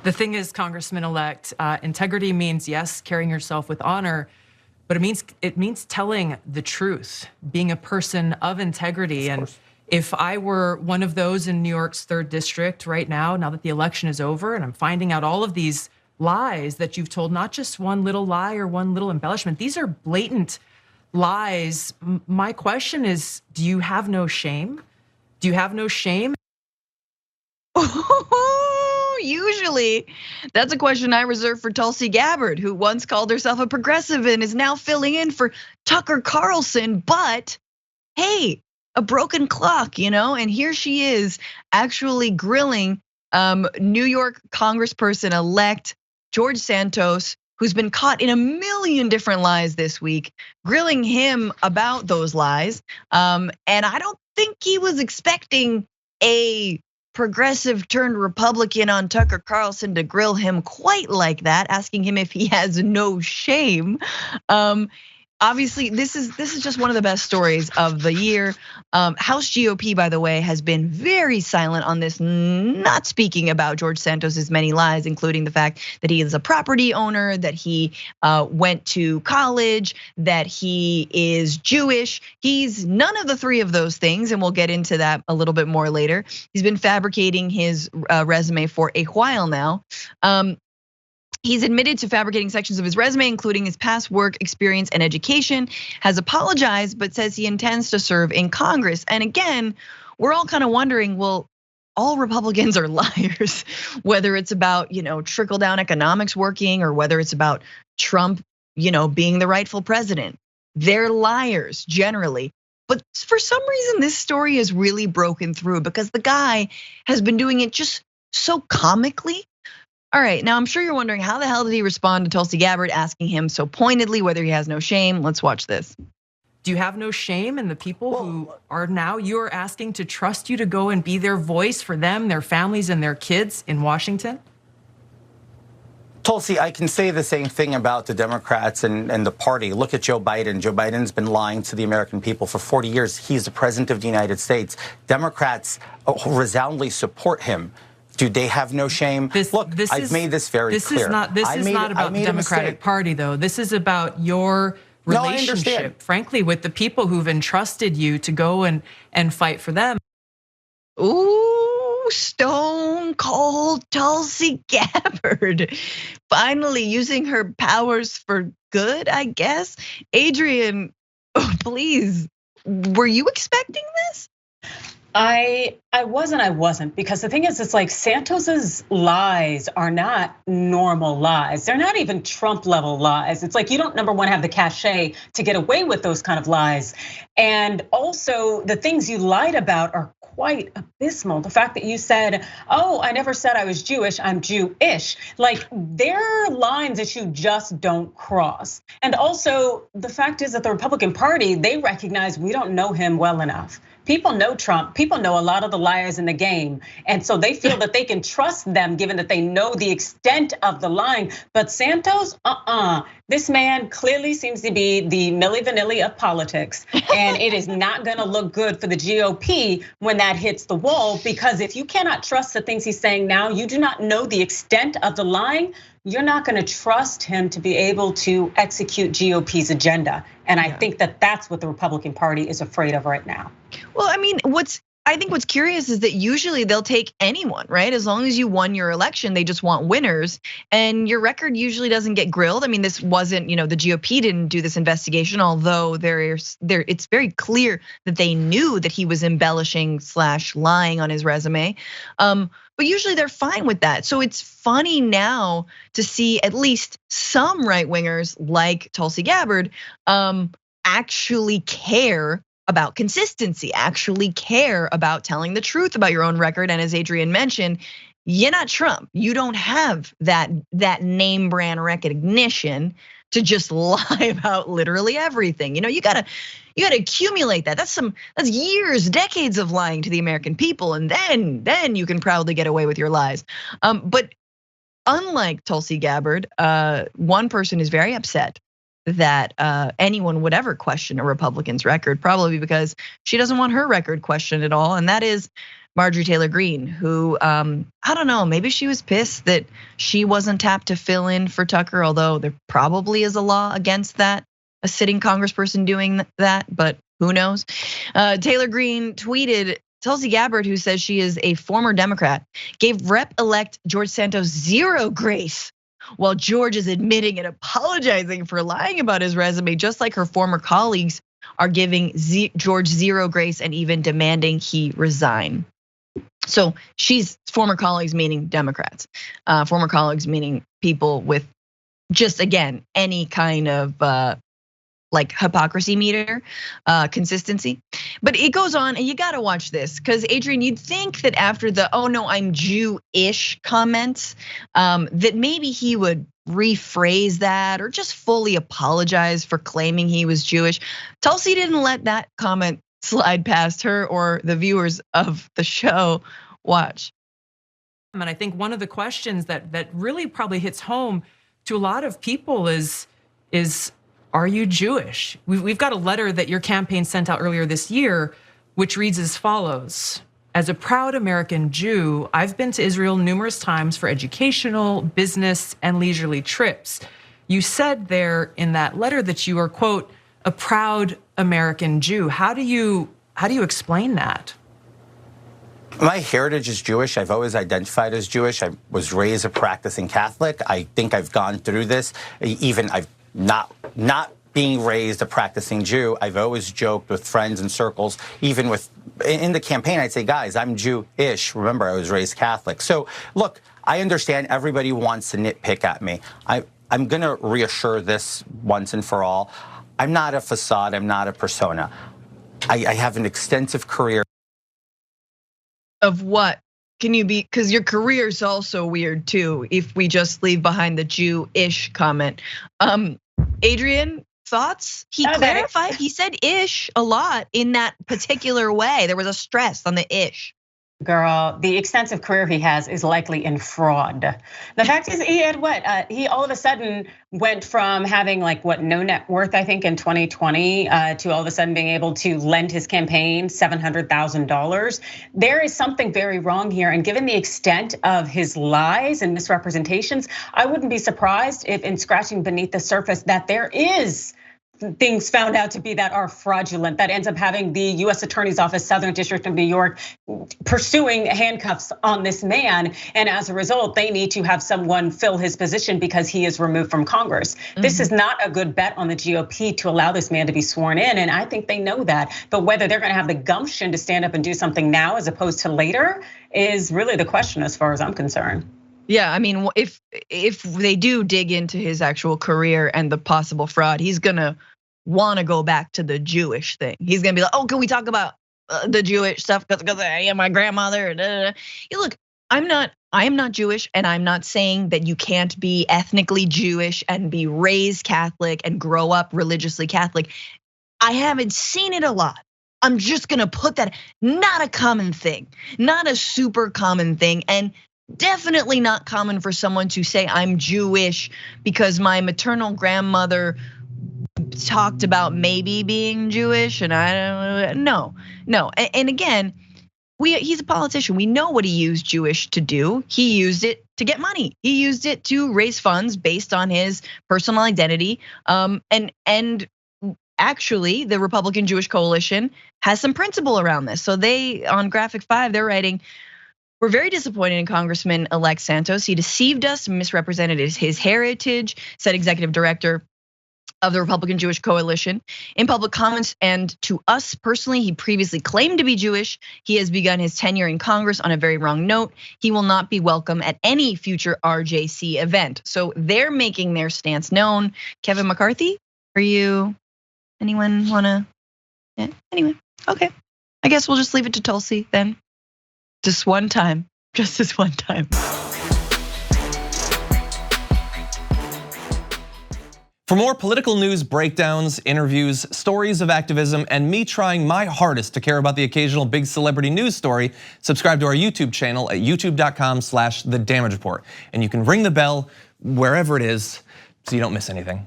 The thing is, congressman-elect, integrity means, yes, carrying yourself with honor, but it means telling the truth, being a person of integrity. And if I were one of those in New York's 3rd district right now that the election is over, and I'm finding out all of these lies that you've told, not just one little lie or one little embellishment, these are blatant lies. My question is, do you have no shame? Do you have no shame? Usually, that's a question I reserve for Tulsi Gabbard, who once called herself a progressive and is now filling in for Tucker Carlson. But hey, a broken clock, and here she is actually grilling New York congressperson-elect George Santos, who's been caught in a million different lies this week, grilling him about those lies. And I don't think he was expecting a progressive turned Republican on Tucker Carlson to grill him quite like that, asking him if he has no shame. Obviously, this is just one of the best stories of the year. House GOP, by the way, has been very silent on this, not speaking about George Santos's many lies, including the fact that he is a property owner, that he went to college, that he is Jewish. He's none of the 3 of those things, and we'll get into that a little bit more later. He's been fabricating his resume for a while now. He's admitted to fabricating sections of his resume, including his past work, experience, and education, has apologized, but says he intends to serve in Congress. And again, we're all kind of wondering, well, all Republicans are liars, whether it's about, trickle-down economics working or whether it's about Trump, being the rightful president. They're liars generally. But for some reason, this story has really broken through because the guy has been doing it just so comically. All right, now I'm sure you're wondering, how the hell did he respond to Tulsi Gabbard asking him so pointedly whether he has no shame? Let's watch this. Do you have no shame in the people who are now you're asking to trust you to go and be their voice for them, their families, and their kids in Washington? Tulsi, I can say the same thing about the Democrats and the party. Look at Joe Biden. Joe Biden's been lying to the American people for 40 years. He's the president of the United States. Democrats resoundingly support him. Do they have no shame? I've made this very clear. This is not about the Democratic Party, though. This is about your relationship, frankly, with the people who've entrusted you to go and fight for them. Ooh, stone cold Tulsi Gabbard, finally using her powers for good, I guess. Adrienne, please, were you expecting this? I wasn't, because the thing is, it's like Santos's lies are not normal lies. They're not even Trump level lies. It's like you don't, number one, have the cachet to get away with those kind of lies. And also the things you lied about are quite abysmal. The fact that you said, oh, I never said I was Jewish, I'm Jewish. Like, there are lines that you just don't cross. And also the fact is that the Republican Party, they recognize we don't know him well enough. People know Trump, people know a lot of the liars in the game. And so they feel that they can trust them given that they know the extent of the lying. But Santos, this man clearly seems to be the Milli Vanilli of politics. And it is not gonna look good for the GOP when that hits the wall, because if you cannot trust the things he's saying now, you do not know the extent of the lying, you're not gonna trust him to be able to execute GOP's agenda. And I think that that's what the Republican Party is afraid of right now. Well, I mean, I think what's curious is that usually they'll take anyone, right? As long as you won your election, they just want winners. And your record usually doesn't get grilled. I mean, this wasn't, the GOP didn't do this investigation, although it's very clear that they knew that he was embellishing / lying on his resume. But usually they're fine with that. So it's funny now to see at least some right wingers like Tulsi Gabbard actually care about consistency, actually care about telling the truth about your own record. And as Adrienne mentioned, you're not Trump. You don't have that name brand recognition to just lie about literally everything. You gotta accumulate that. That's years, decades of lying to the American people, and then you can proudly get away with your lies. But unlike Tulsi Gabbard, one person is very upset that anyone would ever question a Republican's record, probably because she doesn't want her record questioned at all. And that is Marjorie Taylor Greene, who I don't know, maybe she was pissed that she wasn't tapped to fill in for Tucker, although there probably is a law against that, a sitting congressperson doing that, but who knows? Taylor Greene tweeted, Tulsi Gabbard, who says she is a former Democrat, gave Rep Elect George Santos zero grace, while George is admitting and apologizing for lying about his resume, just like her former colleagues are giving George zero grace and even demanding he resign. So she's former colleagues, meaning Democrats, former colleagues, meaning people with just, again, any kind of like hypocrisy meter, consistency. But it goes on, and you gotta watch this, because Adrienne, you'd think that after the "oh no, I'm Jew-ish" comments, that maybe he would rephrase that or just fully apologize for claiming he was Jewish. Tulsi didn't let that comment slide past her or the viewers of the show. Watch. And I think one of the questions that really probably hits home to a lot of people is are you Jewish? We've got a letter that your campaign sent out earlier this year, which reads as follows. As a proud American Jew, I've been to Israel numerous times for educational, business, and leisurely trips. You said there in that letter that you are, quote, a proud American Jew. How do you explain that? My heritage is Jewish. I've always identified as Jewish. I was raised a practicing Catholic. I think I've gone through this. Even I've not being raised a practicing Jew, I've always joked with friends and circles, even in the campaign, I'd say, guys, I'm Jewish. Remember, I was raised Catholic. So look, I understand everybody wants to nitpick at me. I'm gonna reassure this once and for all. I'm not a facade, I'm not a persona. I have an extensive career. Of what? Can you be, because your career is also weird too, if we just leave behind the Jew-ish comment. Adrienne, thoughts? He clarified, he said ish a lot in that particular way. There was a stress on the ish. Girl, the extensive career he has is likely in fraud. The fact is, he had what? He all of a sudden went from having like what, no net worth, I think, in 2020, to all of a sudden being able to lend his campaign $700,000. There is something very wrong here, and given the extent of his lies and misrepresentations, I wouldn't be surprised if, in scratching beneath the surface, that there is things found out to be that are fraudulent, that ends up having the US Attorney's Office, Southern District of New York, pursuing handcuffs on this man. And as a result, they need to have someone fill his position because he is removed from Congress. This is not a good bet on the GOP to allow this man to be sworn in. And I think they know that. But whether they're gonna have the gumption to stand up and do something now as opposed to later is really the question as far as I'm concerned. Yeah, I mean, if they do dig into his actual career and the possible fraud, he's gonna want to go back to the Jewish thing. He's gonna be like, oh, can we talk about the Jewish stuff? Because I am my grandmother. Yeah, look, I am not Jewish, and I'm not saying that you can't be ethnically Jewish and be raised Catholic and grow up religiously Catholic. I haven't seen it a lot. I'm just gonna put that, not a common thing, not a super common thing, and definitely not common for someone to say I'm Jewish because my maternal grandmother talked about maybe being Jewish, and I don't know. And again, he's a politician. We know what he used Jewish to do. He used it to get money. He used it to raise funds based on his personal identity. And actually, the Republican Jewish Coalition has some principle around this. So they, on Graphic 5, they're writing, we're very disappointed in Congressman-elect Santos. He deceived us, misrepresented his heritage, said executive director of the Republican Jewish Coalition. In public comments and to us personally, he previously claimed to be Jewish. He has begun his tenure in Congress on a very wrong note. He will not be welcome at any future RJC event. So they're making their stance known. Kevin McCarthy, anyone wanna, anyway, okay. I guess we'll just leave it to Tulsi then. Just one time, just this one time. For more political news, breakdowns, interviews, stories of activism, and me trying my hardest to care about the occasional big celebrity news story, subscribe to our YouTube channel at youtube.com/The Damage Report. And you can ring the bell wherever it is so you don't miss anything.